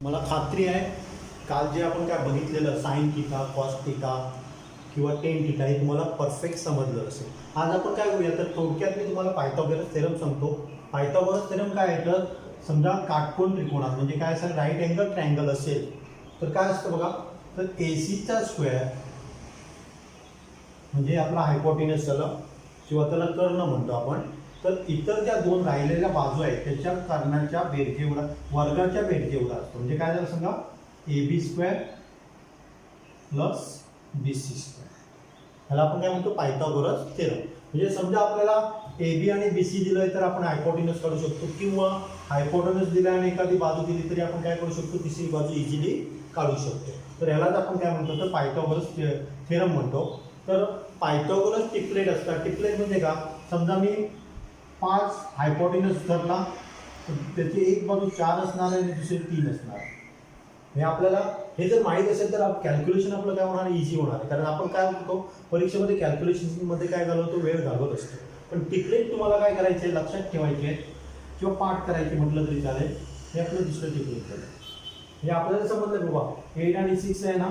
मला खात्री आहे काल जे आपण काय बघितलेलं साइन थिटा कॉस थिटा किंवा टेन थिटा हे तुम्हाला परफेक्ट समजलं असेल. आज आपण काय करूया तर थोडक्यात मी तुम्हाला पायथागोरस थेरम सांगतो. पायथागोरस थेरम काय आहे तर समजा काटकोन त्रिकोणात म्हणजे काय असेल राईट अँगल ट्रायंगल असेल तर काय असतं बघा तर एसीचा स्क्वेअर म्हणजे आपला हायपोटेनस झाला किंवा त्याला कर्ण म्हणतो आपण. तर इतर ज्या दोन राहिलेल्या बाजू आहेत त्याच्या कर्णाच्या बेरजेएवढा वर्गाच्या बेरजेएवढा असतो. म्हणजे काय झालं सांगा A B square plus B C square. ह्याला आपण काय म्हणतो पायथागोरस थेरम. म्हणजे समजा आपल्याला ए बी आणि बी सी दिलंय तर आपण हायपोटेनस काढू शकतो किंवा हायपोटेनस दिला आणि एखादी बाजू दिली तरी आपण काय करू शकतो तिसरी बाजू इझिली काढू शकतो. तर ह्यालाच आपण काय म्हणतो तर पायथागोरस थेरम म्हणतो. तर पायथागोरस ट्रिपलेट असतात. ट्रिपलेट म्हणजे का समजा मी 5 हायपोटेनस धरला तर त्याची एक बाजू 4 असणार आहे आणि दुसरी 3 असणार. हे आपल्याला हे जर माहीत असेल तर कॅल्क्युलेशन आपलं काय होणार इझी होणार आहे. कारण आपण काय करतो परीक्षेमध्ये कॅल्क्युलेशनमध्ये काय घालवतो वेळ घालवत असतो. पण ट्रिपलेट तुम्हाला काय करायचे लक्षात ठेवायचे किंवा पाठ करायचे म्हटलं तरी चालेल. हे आपलं दुसरं ट्रिपलेट झालं. हे आपल्याला समजलं बाबा 8 आणि 6 आहे ना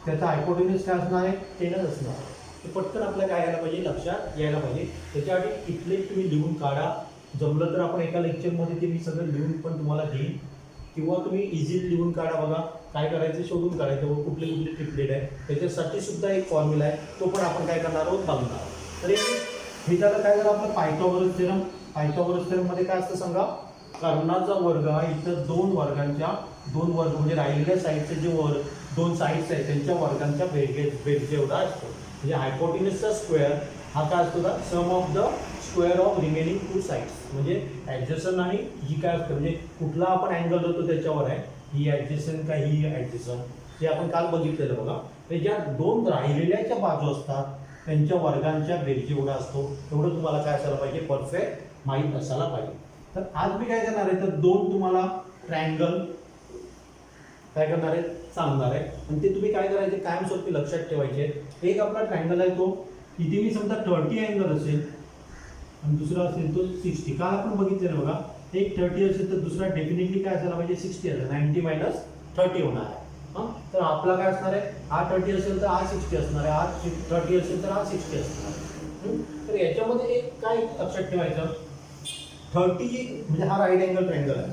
त्याचा हायपोटेनस काय असणार आहे 10च असणार. ते पटकन आपल्याला काय यायला पाहिजे लक्षात यायला पाहिजे. त्याच्यासाठी ट्रिपलेट तुम्ही लिहून काढा. जमलं तर आपण एका लेक्चरमध्ये ते मी सगळं लिहून पण तुम्हाला देईन किंवा तुम्ही इझिली लिहून काढा. बघा काय करायचं शोधून काढायचं कुठले कुठले ट्रिपलेट आहे त्याच्यासाठी सुद्धा एक फॉर्म्युला आहे तो पण आपण काय करणार आहोत बघणार. तर हे त्याला काय झालं आपलं पायथागोरस थेरम. पायथागोरस थेरममध्ये काय असतं सांगा कर्णाचा वर्ग हा इतर दोन वर्ग म्हणजे राहिलेल्या साईडचे जे दोन साईड्स आहेत त्यांच्या वर्गांच्या बेरजे एवढा असतो. म्हणजे हायपोटेनसचा स्क्वेअर हा काय असतो का sum of the square of remaining two sides. म्हणजे ॲडजस्टन आणि ही काय असतं म्हणजे कुठला आपण अँगल धरतो त्याच्यावर आहे ही ॲडजस्टन का ही ॲडजस्टन ते आपण काल बघितलेलं बघा. ते ज्या दोन राहिलेल्याच्या बाजू असतात त्यांच्या वर्गांच्या बेरजे एवढा असतो. एवढं तुम्हाला काय असायला पाहिजे परफेक्ट माहीत असायला पाहिजे. तर आज मी काय करणार आहे तर दोन तुम्हाला ट्रायंगल काय करणार आहे सांगणार आहे आणि ते तुम्ही काय करायचे कायमस्वरूपी लक्षात ठेवायचे. एक आपला ट्रायंगल आहे तो इथे मी समजा 30 अँगल असेल आणि दुसरा असेल तो 60. काल आपण बघितलेलं बघा एक 30 असेल तर दुसरा डेफिनेटली काय असायला पाहिजे 60 असेल. 90 - 30 होणार आहे. तर आपला काय असणार आहे हा 30 असेल तर हा 60 असणार आहे. हा 30 असेल तर हा 60 असणार आहे. तर याच्यामध्ये एक काय लक्षात ठेवायचं 30 म्हणजे हा राईट अँगल ट्रायंगल आहे.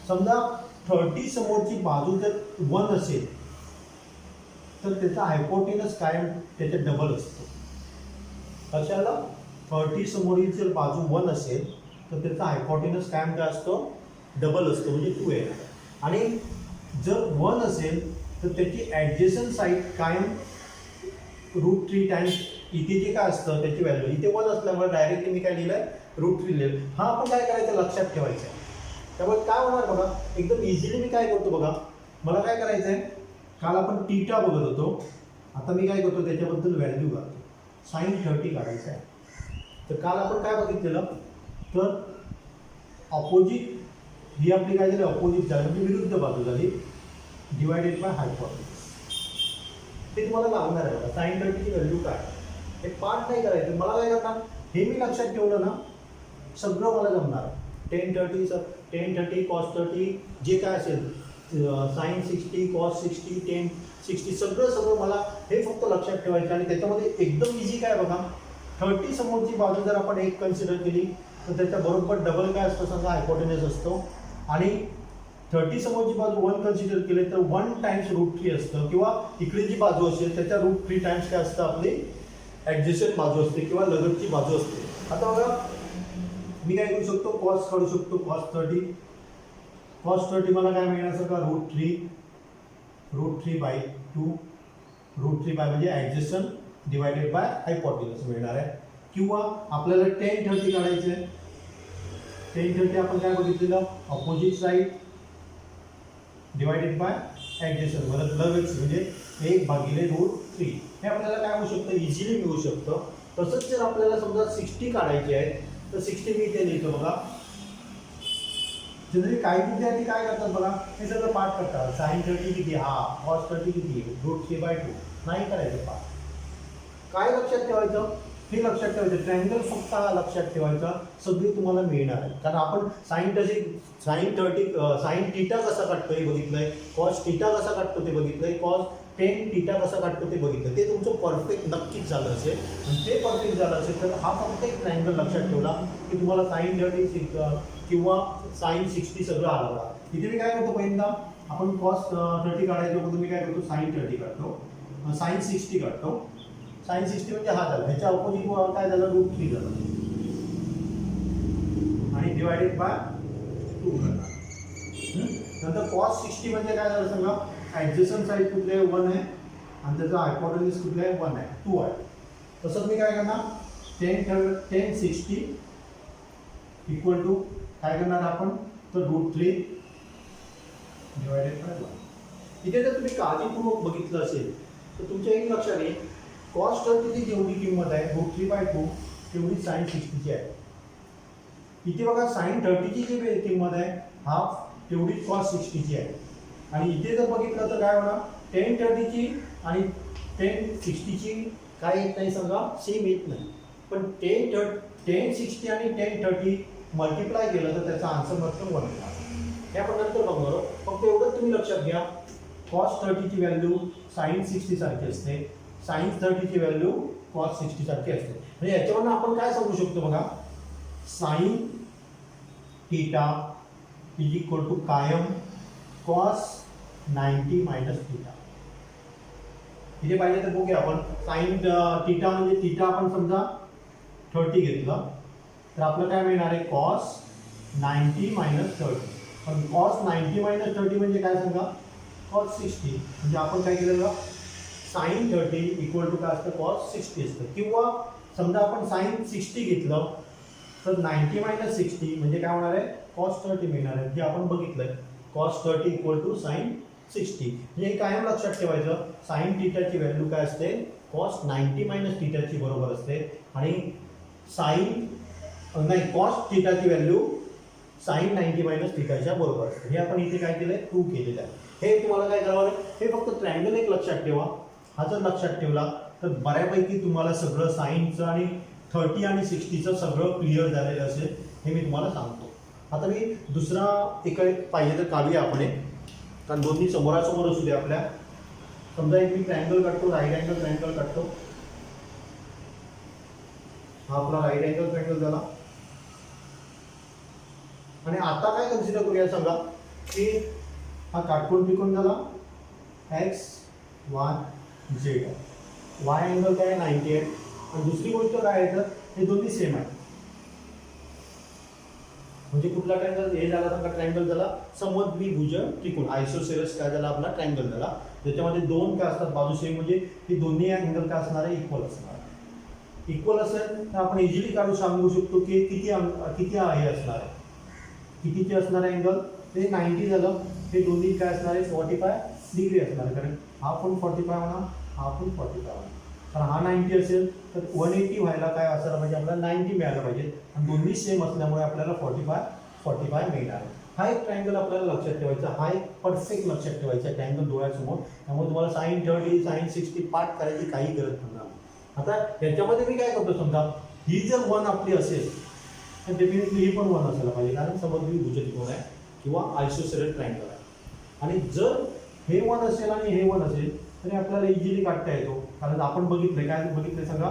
समजा 30 समोरची बाजू जर 1 असेल तर त्याचा हायपोटेनस कायम त्याच्या डबल असतो. कशाला 30 समोरील जर बाजू 1 असेल तर त्याचा हायपोटेनस कायम काय असतो डबल असतो म्हणजे 2 आहे. आणि जर 1 असेल तर त्याची ॲडजेसंट साईड कायम √3 टाइम्स इथे जे काय असतं त्याची व्हॅल्यू इथे 1 असल्यामुळे डायरेक्टली मी काय लिहिलंय √3 लिहिलं. हा आपण काय करायचं लक्षात ठेवायचं. त्यामुळे काय होणार बघा एकदम इझिली मी काय करतो बघा मला काय करायचं आहे काल आपण थीटा बघत होतो. आता मी काय करतो त्याच्याबद्दल व्हॅल्यू काढतो sin 30 काढायचं आहे. तर काल आपण काय बघितलेलं तर ऑपोजिट ही आपली काय झाली ऑपोजिट झाली म्हणजे विरुद्ध बाजू झाली डिवायडेड बाय हायपोटेनस. ते तुम्हाला लागणार आहे बघा sin 30 ची व्हॅल्यू काय हे पाठ नाही करायचं. मला काय करणार हे मी लक्षात ठेवलं ना सगळं मला जमणार. 10 30 cos 30 जे काय असेल sin 60 cos 60 10 60 सगळं मला हे फक्त लक्षात ठेवायचं. आणि त्याच्यामध्ये एकदम इझी काय बघा 30 समोरची बाजू जर आपण एक कन्सिडर केली तर त्याच्या बरोबर डबल काय असतो समजा हायपोटेनस असतो. आणि 30 समोरची बाजू 1 कन्सिडर केली तर 1 टाइम्स √3 असतं. किंवा इकडे जी बाजू असेल त्याच्या √3 टाइम्स काय असतं आपली ॲडजस्टंट बाजू असते किंवा लगतची बाजू असते. आता बघा मी काय करू शकतो कॉस काढू शकतो cos 30 मला काय मिळणार का √3/2 √3 म्हणजे ॲडजस्टंट डिवायडेड बाय हायपोटेनस मिळणार आहे. किंवा आपल्याला tan 30 काढायचं आहे. tan 30 आपण काय बघितलेलं opposite side divided by adjacent परत लगेच म्हणजे 1/√3 हे आपल्याला काय होऊ शकतं इझिली मिळू शकतं. तसंच जर आपल्याला समजा 60 काढायचे आहेत तर 60 मी इथे लिहितो बघा. जनरली काही विद्यार्थी काय करतात बघा हे सगळं पाठ करतात. sin 30 किती हा cos 30 किती √3/2 नाही करायचं पाठ. काय लक्षात ठेवायचं हे लक्षात ठेवायचं. ट्रायंगल फक्त हा लक्षात ठेवायचा, सगळी तुम्हाला मिळणार आहे. कारण आपण साइन टीटा कसा काढतो हे बघितलंय, कॉस टीटा कसा काढतो ते बघितलंय, कॉस टेन टीटा कसा काढतो ते बघितलं. ते तुमचं परफेक्ट नक्कीच झालं असेल. आणि ते परफेक्ट झालं असेल तर हा फक्त एक ट्रायंगल लक्षात ठेवला की तुम्हाला साइन 30 किंवा साइन 60 सगळं आलं बघा. इथे मी काय करतो, पहिल्यांदा आपण कॉस 30 काढायचो, पण तुम्ही काय करतो, साइन 30 काढतो, साइन 60 काढतो. साइन 60 म्हणजे हा झाला, ह्याच्या अपोजिट काय झालं, √3 झालं आणि डिवायडेड बाय 2 झाला. नंतर कॉस 60 म्हणजे काय झालं सांगा, ॲडजस्टंट साईड कुठले 1 आहे आणि त्याचा हायपोटेन्यूज कुठले 1 आहे, 2 आहे. तसंच मी काय करणार, 10 60 इक्वल टू काय करणार आपण, तर √3 डिवायडेड बाय 1. इथे जर तुम्ही काळजीपूर्वक बघितलं असेल तर तुमच्या एक लक्षात येईल, कॉस 30ची जेवढी किंमत आहे √3/2 तेवढी साइन 60ची आहे. इथे बघा साइन 30ची जी किंमत आहे हाफ तेवढीच कॉस 60ची आहे. आणि इथे जर बघितलं तर काय होणार, 10 30ची आणि 10 60ची काय येत नाही सांगा, सेम येत नाही. पण 10 60 आणि 10 30 मल्टिप्लाय केलं तर त्याचा आन्सर मात्र 1 येणार. हे आपण नंतर बघणार आहोत. फक्त एवढं तुम्ही लक्षात घ्या, कॉस 30ची व्हॅल्यू साइन 60 सारखी असते, साइन 30ची व्हॅल्यू कॉस 60 सारखी असते. म्हणजे याच्यावरून आपण काय सांगू शकतो बघा, sine theta is equal to कायम कॉस 90 मायनस थीटा. इथे पाहिजे तर बघूया आपण, साइन थीटा म्हणजे थीटा आपण समजा 30 घेतलं तर आपलं काय मिळणार आहे, कॉस 90 मायनस 30. पण कॉस 90 मायनस 30 म्हणजे काय सांगा, कॉस 60. म्हणजे आपण काय केलं, साइन 30 इक्वल टू काय असतं, कॉस 60 असतं. किंवा समजा आपण साइन 60 घेतलं तर 90 मायनस 60 म्हणजे काय होणार आहे, कॉस 30 मिळणार आहे. जे आपण बघितलंय, कॉस 30 इक्वल टू साइन 60. म्हणजे हे कायम लक्षात ठेवायचं, साइन थीटाची व्हॅल्यू काय असते, कॉस 90 मायनस थीटाची बरोबर असते. आणि कॉस थीटाची व्हॅल्यू साइन 90 मायनस थीटाच्या बरोबर असते. हे आपण इथे काय केलंय, 2 केलेलं आहे. हे तुम्हाला काय करावं लागेल, हे फक्त ट्रायंगल एक लक्षात ठेवा. हा जर लक्षात ठेवला तर बऱ्यापैकी तुम्हाला सगळं साइनचं आणि 30 आणि 60चं सगळं क्लिअर झालेलं असेल, हे मी तुम्हाला सांगतो. आता मी दुसरा इकडे पाहिजे तर काढूया आपण एक, कारण दोन्ही समोरासमोर असू दे आपल्या. समजा एक मी ट्रायंगल काढतो, राईट अँगल ट्रायंगल काढतो. हा आपला राईट अँगल ट्रायंगल झाला. आणि आता काय कन्सिडर करूया सांगा, की हा काटकोन त्रिकोण झाला, x Y Z. Y angle काय 90 आहे. आणि दुसरी गोष्ट काय आहे तर हे दोन्ही सेम आहे. म्हणजे कुठला ट्रायंगल, हे झाला सांगा, ट्रायंगल झाला समद्विभुज त्रिकोण, आयसोसेरस काय झाला आपला, ट्रायंगल झाला. त्याच्यामध्ये दोन काय असतात, बाजू सेम, म्हणजे ही दोन्ही अँगल काय असणार आहे, इक्वल असणार. इक्वल असेल तर आपण इझिली काढू सांगू शकतो की किती हे असणार आहे, कितीचे असणार आहे अँगल, ते 90 झालं. हे दोन्ही काय असणार आहे, 45 डिग्री असणार आहे. कारण हा पण 45 होणार, हा पण 45 होणार. कारण हा 90 असेल तर 180 व्हायला काय असायला पाहिजे, आपल्याला 90 मिळायला पाहिजे. आणि दोन्ही सेम असल्यामुळे आपल्याला 45 मिळणार आहे. हा एक ट्रायंगल आपल्याला लक्षात ठेवायचा, हा एक परफेक्ट लक्षात ठेवायचा ट्रायंगल डोळ्यासमोर. त्यामुळे तुम्हाला साइन 30 साइन 60 पाठ करायची काही गरज पडणार. आता याच्यामध्ये मी काय करतो, समजा ही जर 1 आपली असेल तर डेफिनेटली ही पण 1 असायला पाहिजे, कारण समद्विभुज त्रिकोण आहे किंवा आयसोसेरस ट्रायंगल आहे. आणि जर हे 1 असेल आणि हे 1 असेल तरी आपल्याला इझिली काढता येतो. कारण आपण बघितलंय, काय बघितलंय सांगा,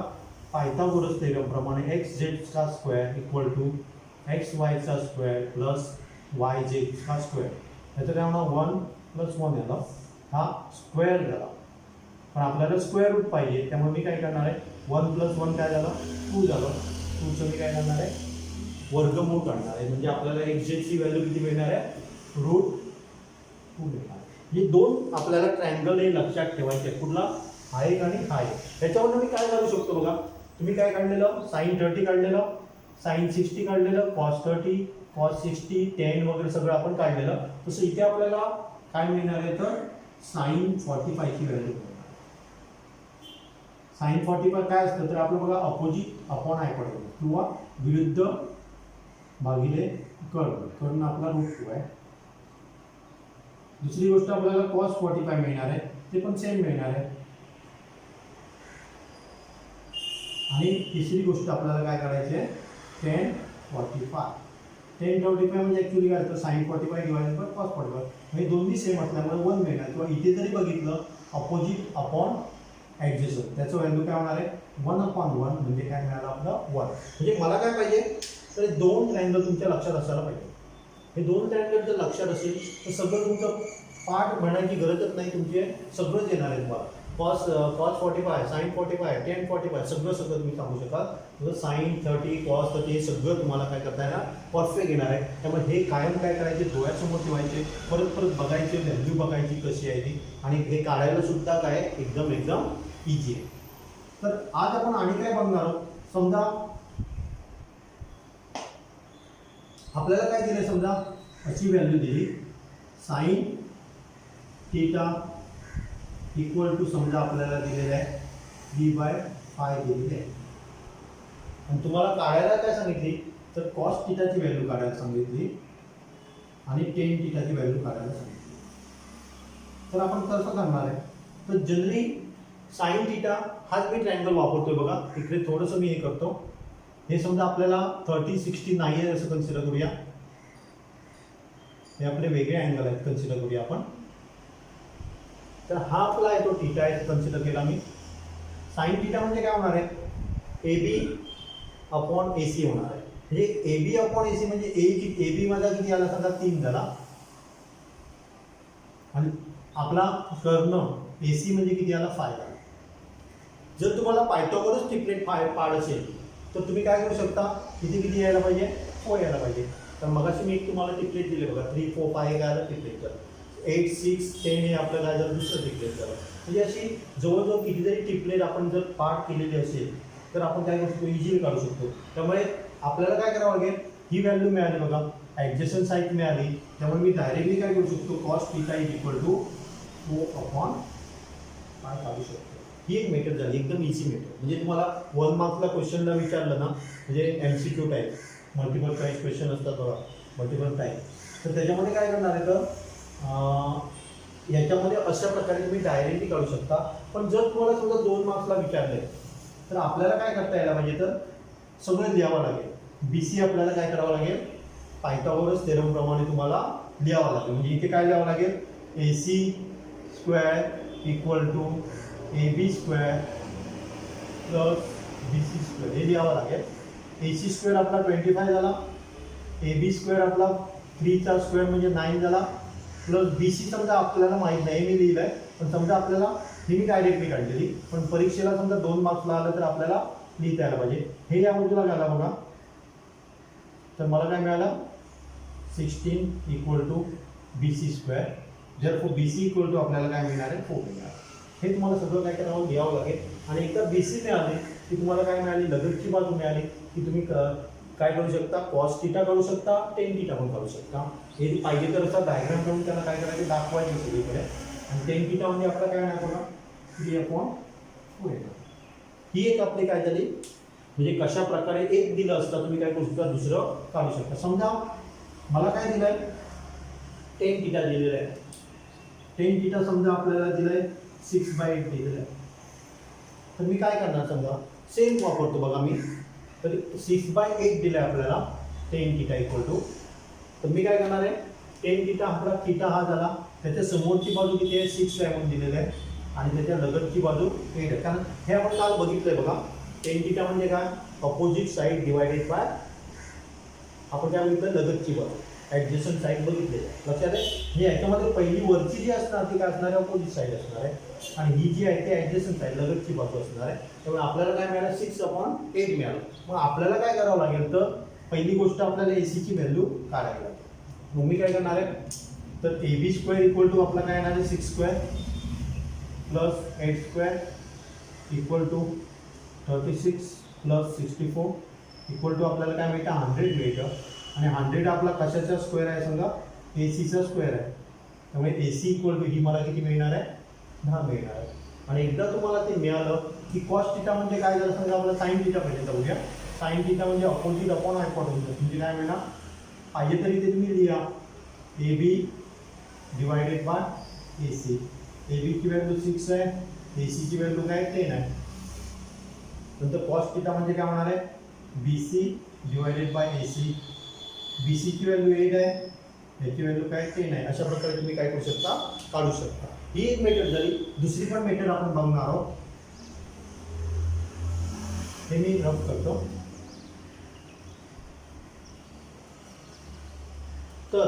पायथागोरस थेरम प्रमाणे एक्स झेडचा स्क्वेअर इक्वल टू एक्स वायचा स्क्वेअर प्लस वाय झेडचा स्क्वेअर. याचं काय होणार, 1 + 1 झालं, हा स्क्वेअर झाला. पण आपल्याला स्क्वेअर रूट पाहिजे, त्यामुळे मी काय करणार आहे, 1 + 1 काय झालं, 2 झालं. 2चं मी काय करणार आहे, वर्गमूळ काढणार आहे. म्हणजे आपल्याला एक्स झेडची व्हॅल्यू किती मिळणार आहे, √2 मिळणार. हे दोन आपल्याला ट्रायंगल हे लक्षात ठेवायचे, कुठला, हा एक आणि हा एक. त्याच्यावरून मी काय करू शकतो बघा, तुम्ही काय काढलेलं, साइन 30 काढलेलं, साइन 60 काढलेलं, कॉस 30 कॉस 60 10 वगैरे सगळं आपण काढलेलं. तसं इथे आपल्याला काय मिळणार आहे, तर साइन 45ची व्हॅल्यू. साइन 45 काय असतं, तर आपलं बघा अपोजिट अपॉन हायपोटेन्यूज किंवा विरुद्ध भागिले कर्ण आपला √2 आहे. दुसरी गोष्ट आपल्याला कॉस 45 मिळणार आहे, ते पण सेम मिळणार आहे. आणि तिसरी गोष्ट आपल्याला काय करायची आहे, 1045. 1045 म्हणजे ॲक्च्युली काय असतं, sin 45 डिवायडेड बाय cos 45. म्हणजे दोन्ही सेम असल्यामुळे 1 मिळणार, किंवा इथे जरी बघितलं अपोजिट अपॉन ॲडजस्टंट, त्याचं व्हॅल्यू काय होणार आहे 1/1, म्हणजे काय मिळालं आपलं 1. म्हणजे मला काय पाहिजे तर दोन ट्रायंगल तुमच्या लक्षात असायला पाहिजे. हे दोन ट्रायंगल जर लक्षात असेल तर सगळं तुमचं पाठ म्हणायची गरजच नाही, तुमचे सगळंच येणार आहे तुम्हाला. cos 45, sin 45, tan 45 सगळं तुम्ही सांगू शकाल. sin 30, cos 30 हे सगळं तुम्हाला काय करता येणार, परफेक्ट येणार आहे. त्यामुळे हे कायम काय करायचे, डोळ्यासमोर ठेवायचे, परत परत बघायचे, व्हॅल्यू बघायची कशी आहे ती, आणि हे काढायला सुद्धा काय एकदम इझी आहे. तर आज आपण आणि काय बघणार आहोत. समजा आपल्याला काय दिलं, समजा अशी व्हॅल्यू दिली, sin थीटा इक्वल टू समजा आपल्याला दिलेलं आहे 3/5 दिलेली आहे, आणि तुम्हाला काढायला काय सांगितली तर cos थीटाची व्हॅल्यू काढायला सांगितली आणि tan थीटाची व्हॅल्यू काढायला सांगितली. तर आपण कसं करणार आहे, तर जनरली sin थीटा हाच मी ट्रायंगल वापरतोय बघा. इकडे थोडंसं मी हे करतो. हे समजा आपल्याला 30, 60 नाही आहे असं कन्सिडर करूया. हे आपले वेगळे अँगल आहेत, कन्सिडर करूया आपण. तर हा आपला आहे तो थीटा आहे, कन्सिडर केला मी. साइन थीटा म्हणजे काय होणार आहे, AB अपॉन AC होणार आहे. म्हणजे AB अपॉन AC म्हणजे AB माझा किती आला, समजा 3 झाला, आणि आपला कर्ण AC म्हणजे किती आला, 5 आला. जर तुम्हाला पायथागोरस ट्रिपलेट पाड असेल तर तुम्ही काय करू शकता, इथे किती यायला पाहिजे, 4 यायला पाहिजे. तर मगाशी मी एक तुम्हाला ट्रिपलेट दिले बघा, 3, 4, 5 हे काय आलं ट्रिपलेट झालं. 8, 6, 10 हे आपलं काय झालं, दुसरं ट्रिपलेट झालं. म्हणजे अशी जवळजवळ कितीतरी ट्रिपलेट आपण जर पार्ट केलेली असेल तर आपण काय करू शकतो, इझिली काढू शकतो. त्यामुळे आपल्याला काय करावं लागेल, ही व्हॅल्यू मिळाली बघा, ॲडजस्टंट साईड मिळाली, त्यामुळे मी डायरेक्टली काय करू शकतो, cos theta is equal to 4/5 काढू शकतो. ही एक मेथड झाली, एकदम इझी मेथड. म्हणजे तुम्हाला 1 मार्क्सला क्वेश्चनला विचारलं ना, म्हणजे MCQ type, multiple choice question असतात बघा, मल्टिपल टाईप, तर त्याच्यामध्ये काय करणार आहे तर याच्यामध्ये अशा प्रकारे तुम्ही डायरेक्टली काढू शकता. पण जर तुम्हाला समजा 2 मार्क्सला विचारले तर आपल्याला काय करता यायला पाहिजे, तर सगळं लिहावं लागेल. BC आपल्याला काय करावं लागेल, पायथागोरस थेरम प्रमाणे तुम्हाला लिहावं लागेल. म्हणजे इथे काय लिहावं लागेल, AC square equal to AB square plus BC square हे लिहावं लागेल. AC स्क्वेअर आपला 25 झाला, AB स्क्वेअर आपला 3चा स्क्वेअर म्हणजे 9 झाला, प्लस BC समजा आपल्याला माहीत नाही, मी लिहिलं आहे, पण समजा आपल्याला ही मी डायरेक्टली काढलेली, पण परीक्षेला समजा 2 मार्क्सला आलं तर आपल्याला लिहिता यायला पाहिजे. हे या बाजूला घाला बघा, तर मला काय मिळालं, 16 इक्वल टू BC स्क्वेअर. जर BC इक्वल टू आपल्याला काय मिळणार आहे, 4 मिळणार. हे तुम्हाला सगळं काय करावं, लिहावं लागेल. आणि एकदा BC मिळाली की तुम्हाला काय मिळाली, लगतची बाजू मिळाली की तुम्ही काय करू शकता, cos थीटा काढू शकता, tan थीटा पण काढू शकता. हे पाहिजे तर असा डायग्राम करून त्याला काय करायचं, दाखवायचं सगळीकडे. आणि tan थीटा म्हणजे आपला काय नाही बघा, 3/4 येणार. ही एक आपली काय झाली, म्हणजे कशा प्रकारे एक दिलं असतं तुम्ही काय करू शकता, दुसरं काढू शकता. समजा मला काय दिलंय, tan थीटा दिलेलं आहे. tan थीटा समजा आपल्याला दिलंय 6/8 दिलेलं आहे. तर मी काय करणार, समजा सेम वापरतो बघा मी, तर 6/8 दिलं आहे आपल्याला, tan थीटा इक्वल टू. तर मी काय करणार आहे, tan थीटा आपला थीटा हा झाला, त्याच्या समोरची बाजू किती आहे, 6 म्हणून दिलेलं आहे, आणि त्याच्या लगतची बाजू 8 आहे. कारण हे आपण काल बघितलंय बघा, tan थीटा म्हणजे काय, अपोजिट साईड डिवायडेड बाय, आपण काय बघितलं, लगतची बाजू, ॲडजस्टंट साईड बघितलेली आहे. लक्षात आहे, म्हणजे याच्यामध्ये पहिली वरची जी असणार ती काय असणार आहे, अपोजिट साईड असणार आहे, आणि ही जी आहे ती ॲडजस्टंट साईड, लगतची बाजू असणार आहे. त्यामुळे आपल्याला काय मिळालं, 6/8 मिळालं. मग आपल्याला काय करावं लागेल, तर पहिली गोष्ट आपल्याला ACची व्हॅल्यू काढायला लागेल. मग मी काय करणार आहे, तर AB स्क्वेअर इक्वल टू आपला काय येणार आहे, 6 square plus 8 square equal to 36 plus 64 equal to आपल्याला काय मिळतं, 100 मिळतं. आणि 100 आपला कशाचा स्क्वेअर आहे, समजा ACचा स्क्वेअर आहे. त्यामुळे AC इक्वल टू ही मला किती मिळणार आहे, 10 मिळणार आहे. आणि एकदा तुम्हाला ते मिळालं की cos थीटा म्हणजे काय झालं, समजा आपल्याला sin थीटा पाहिजे, जाऊया. sin थीटा म्हणजे अपोजिट अपॉन हायपोटेन्यूज, म्हणजे काय मिळणार, पाहिजे तरी ते तुम्ही लिहा, AB divided by AC. AB ची व्हॅल्यू 6 आहे, AC ची व्हॅल्यू काय 10 आहे. नंतर कॉस थिटा म्हणजे काय होणार आहे, BC divided by AC. BC ची व्हॅल्यू 8 आहे, याची व्हॅल्यू काय 10 आहे. अशा प्रकारे तुम्ही काय करू शकता, काढू शकता. ही एक मेथड झाली. दुसरी पण मेथड आपण बघणार आहोत. हे मी रफ करतो. तर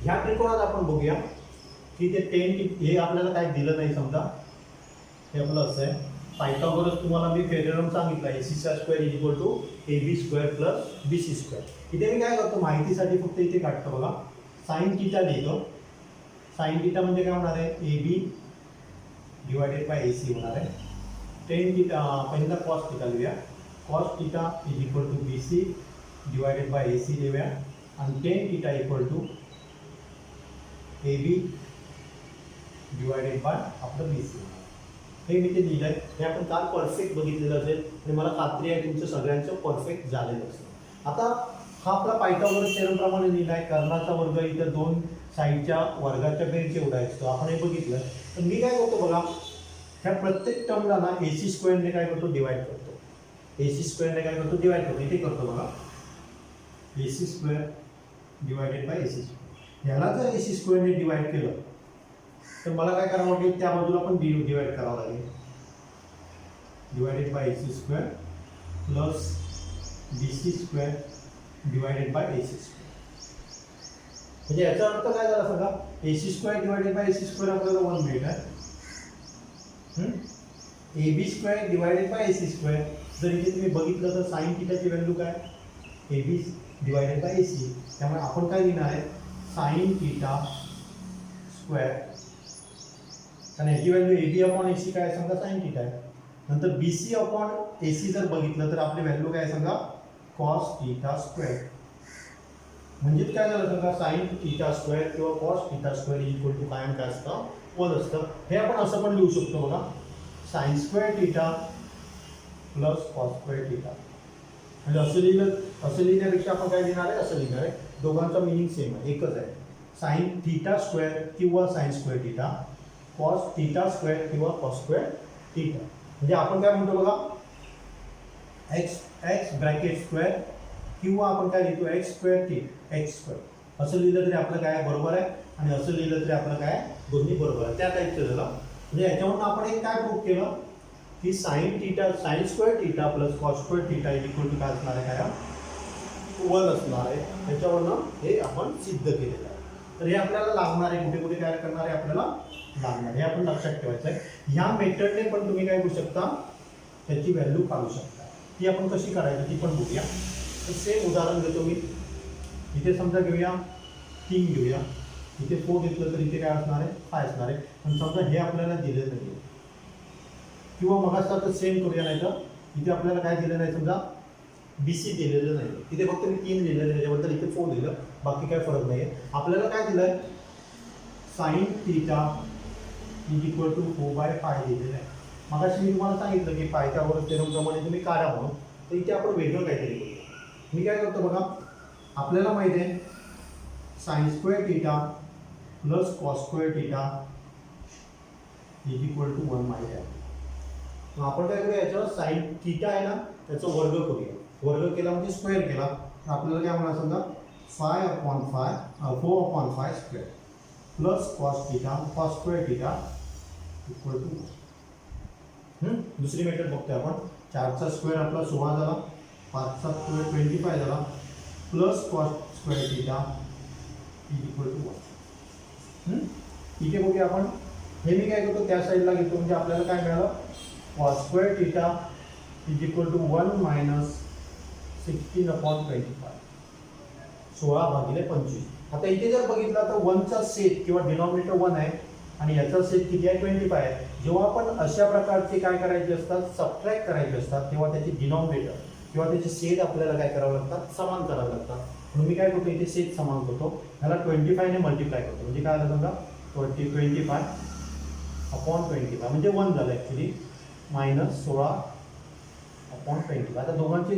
ह्या त्रिकोणात आपण बघूया की ते 10 हे आपल्याला काय दिलं नाही. समजा हे आपलं असं आहे, पायथागोरस तुम्हाला मी थेरम सांगितलं, AC² = AB² + BC². इथे मी काय करतो माहितीसाठी फक्त इथे काढतो बघा, साइन थिटा लिहितो. साइन थिटा म्हणजे काय होणार आहे, AB डिवायडेड बाय AC होणार आहे. 10 थिटा पहिला कॉस थिटा लिहूया. Cos theta = BC divided by AC लिहूया आणि 10 थिटा = AB डिवायडेड बाय आपलं BC. हे मी ते लिहिलं आहे. हे आपण काल परफेक्ट बघितलेलं असेल आणि मला खात्री आहे तुमचं सगळ्यांचं परफेक्ट झालेलं असेल. आता हा आपला पायथागोरस थेरमप्रमाणे लिहिला आहे. कर्णाचा वर्ग इथं दोन साईडच्या वर्गाच्या बेरजे एवढा असतो, आपण हे बघितलं. तर मी काय करतो बघा, ह्या प्रत्येक टर्मला ना AC² ने काय करतो, डिवाइड करतो. AC² ने काय करतो, डिवाइड करतो. इथे करतो बघा, AC² डिवायडेड बाय AC². ह्याला जर AC² ने डिवाइड केलं तर मला काय करावं लागेल, त्या बाजूला पण डिवाइड करावं लागेल. Divided by AC² plus BC² divided by AC². म्हणजे याचा अर्थ काय झाला सांगा, AC² डिवायडेड बाय AC² आपल्याला 1 मिळत आहे. AB² divided by AC². जर इथे तुम्ही बघितलं तर साइन थिटाची व्हॅल्यू काय, AB डिवायडेड बाय AC. त्यामुळे आपण काय लिहिणार आहे, साइन थिटा स्क्वेअर, कारण याची व्हॅल्यू AB/AC काय आहे सांगा, साइन थिटा आहे. नंतर BC/AC जर बघितलं तर आपली व्हॅल्यू काय सांगा, कॉस थिटा स्क्वेअर. म्हणजे काय झालं सांगा, साइन थिटा स्क्वेअर किंवा कॉस थिटा स्क्वेअर = काय काय असतं, 1 असतं. हे आपण असं पण लिहू शकतो बघा, sine square theta plus cos square theta. म्हणजे असं लिहिण्यापेक्षा आपण काय लिहिणार आहे, असं लिहिणार आहे. दोघांचा मिनिंग सेम आहे, एकच आहे. साइन थिटा स्क्वेअर किंवा sine square theta, cos theta square किंवा कॉस स्क्वेअर थिटा. म्हणजे आपण काय म्हणतो बघा, x ब्रॅकेट स्क्वेअर किंवा आपण काय लिहितो, x² असं लिहिलं तरी आपलं काय बरोबर आहे आणि असं लिहिलं तरी आपलं काय दोन्ही बरोबर आहे. त्या टाईपचं झालं. म्हणजे याच्यावरून आपण एक काय प्रूव्ह केलं की sine square theta plus cos square theta = काय असणार आहे, काय 1 असणार आहे. त्याच्यावरनं हे आपण सिद्ध केलेलं आहे. तर हे आपल्याला लागणार आहे, कुठे कुठे काय करणार आहे आपल्याला लागणार, हे आपण लक्षात ठेवायचं आहे. ह्या मेथडने पण तुम्ही काय करू शकता, त्याची व्हॅल्यू काढू शकता. ती आपण कशी काढायची ती पण बघूया. तर सेम उदाहरण घेतो मी. इथे समजा घेऊया 3 घेऊया, इथे 4 घेतलं तर इथे काय असणार आहे, 5 असणार आहे. पण समजा हे आपल्याला दिलेलं नाही किंवा मगासारखं सेम करूया, नाही तर इथे आपल्याला काय दिलं नाही, समजा BC दिलेलं नाही. इथे फक्त मी 3 लिहिलेलं आहे, त्याच्याबद्दल इथे 4 लिहिलं, बाकी काय फरक नाही आहे. आपल्याला काय दिलं आहे, साइन थिटा = 4/5 दिलेलं आहे. मगाशी मी तुम्हाला सांगितलं की पायथागोरस थेरमप्रमाणे तुम्ही काढा म्हणून. तर इथे आपण वेगळं काहीतरी करूया. मी काय करतो बघा, आपल्याला माहिती आहे sine square theta plus cos square theta = 1 माहिती आहे. मग आपण काय करूया, याच्यावर साइन थिटा आहे ना त्याचा वर्ग करूया. वर्ग केला म्हणजे स्क्वेअर केला तर आपल्याला काय म्हणा, समजा 4/5 square plus cos square theta = 1. दुसरी मेथड बघतोय आपण. 4चा स्क्वेअर आपला 16 झाला, 5चा स्क्वेअर 25 झाला, प्लस कॉस स्क्वेअर थिटा = 1. इथे बघूया आपण. हे मी काय करतो, त्या साईडला घेतो, म्हणजे आपल्याला काय मिळालं, कॉस स्क्वेअर थिटा = 1 - 16/25, 16/25. आता इथे जर बघितलं तर 1चा सेट किंवा डिनॉमिनेटर 1 आहे आणि याचा सेट किती आहे, 25 आहे. जेव्हा आपण अशा प्रकारचे काय करायचे असतात, सबट्रॅक्ट करायचे असतात, तेव्हा त्याचे डिनॉमिनेटर किंवा त्याचे सेट आपल्याला काय करावं लागतात, समान करावं लागतात. म्हणून मी काय करतो, इथे सेट समान करतो, ह्याला 25 ने मल्टिप्लाय करतो. म्हणजे काय झालं समजा, 25/25 म्हणजे 1 झालं ॲक्च्युली, -16/25. आता दोघांचे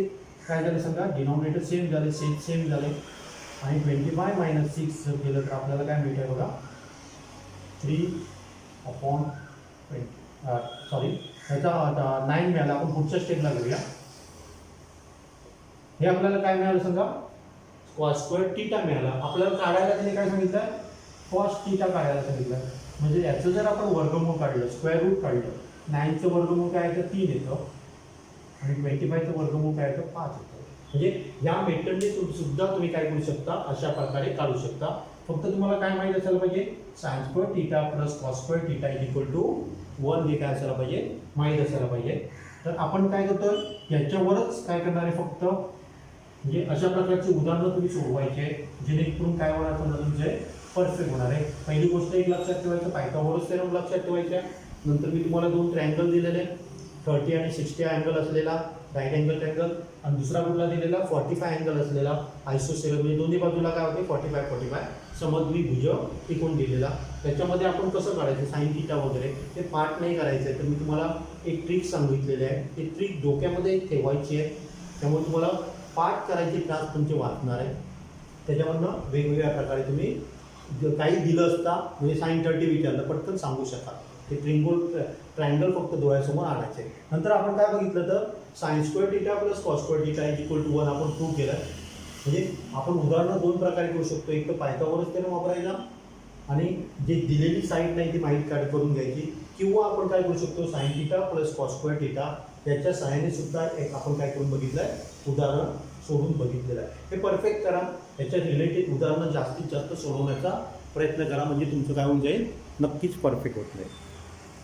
काय झाले सांगा, डिनॉमिनेटर सेम झाले, सेट सेम झाले आणि 25 - 6 जर केलं तर आपल्याला काय मिळतंय बघा, 3/20. सॉरी ह्याचा 9 मिळाला. आपण पुढच्या स्टेपला घेऊया. हे आपल्याला काय मिळालं सांगा, कॉस स्क्वेअर थीटा मिळाला. आपल्याला काढायला त्याने काय सांगितलं, कॉस थीटा काढायला सांगितलं. म्हणजे याचं जर आपण वर्गमूळ काढलं, स्क्वेअर रूट काढलं, 9चं वर्गमूळ काय येतं 3 येतं आणि 25चं वर्गमूळ काय येतं 5 येतं. म्हणजे या मेथडने सुद्धा तुम्ही काय करू शकता, अशा प्रकारे काढू शकता. फक्त तुम्हाला काय माहिती असायला पाहिजे, sine square theta plus cos square theta is equal to 1 हे काय असायला पाहिजे, माहीत असायला पाहिजे. तर आपण काय करतोय, याच्यावरच काय करणार आहे फक्त, म्हणजे अशा प्रकारची उदाहरणं तुम्ही सोडवायचे जेणेकरून काय होणार समजा तुमचे परफेक्ट होणार आहे. पहिली गोष्ट एक लक्षात ठेवायचं, पायथागोरस थेरम लक्षात ठेवायचं आहे. नंतर मी तुम्हाला 2 ट्रायंगल दिलेले, 30 आणि 60 अँगल असलेला राईट अँगल ट्रायंगल, आणि दुसरा कुठला दिलेला 45 अँगल असलेला आयसोसेलेस, म्हणजे दोन्ही बाजूला काय होते 45 समद्विभुज टिकून दिलेला. त्याच्यामध्ये आपण कसं काढायचं साइन थीटा वगैरे ते पार्ट नाही करायचं आहे. तर मी तुम्हाला एक ट्रिक सांगितलेली आहे, ती ट्रिक डोक्यामध्ये ठेवायची आहे. त्यामुळे तुम्हाला पाठ करायचे तास तुमचे वाचणार आहे. त्याच्यामधनं वेगवेगळ्या प्रकारे तुम्ही काही दिलं असता, म्हणजे साइन 30 विचारलं पटकन सांगू शकाल. ते ट्रायंगल फक्त डोळ्यासमोर आणायचे. नंतर आपण काय बघितलं, तर sine square theta plus cos square theta is equal to 1 आपण प्रूव्ह केलं. म्हणजे आपण उदाहरणं 2 प्रकारे करू शकतो, एक तर पायथागोरस थेरम वापरायचा आणि जे दिलेली साईड नाही ती माहीत करून घ्यायची, किंवा आपण काय करू शकतो sine theta plus cos square theta याच्या सहाय्याने सुद्धा एक आपण काय करून बघितलं आहे, उदाहरण सोडून बघितलेलं आहे. हे परफेक्ट करा, याच्या रिलेटेड उदाहरणं जास्तीत जास्त सोडवण्याचा प्रयत्न करा, म्हणजे तुमचं काय होऊन जाईल, नक्कीच परफेक्ट होत नाही.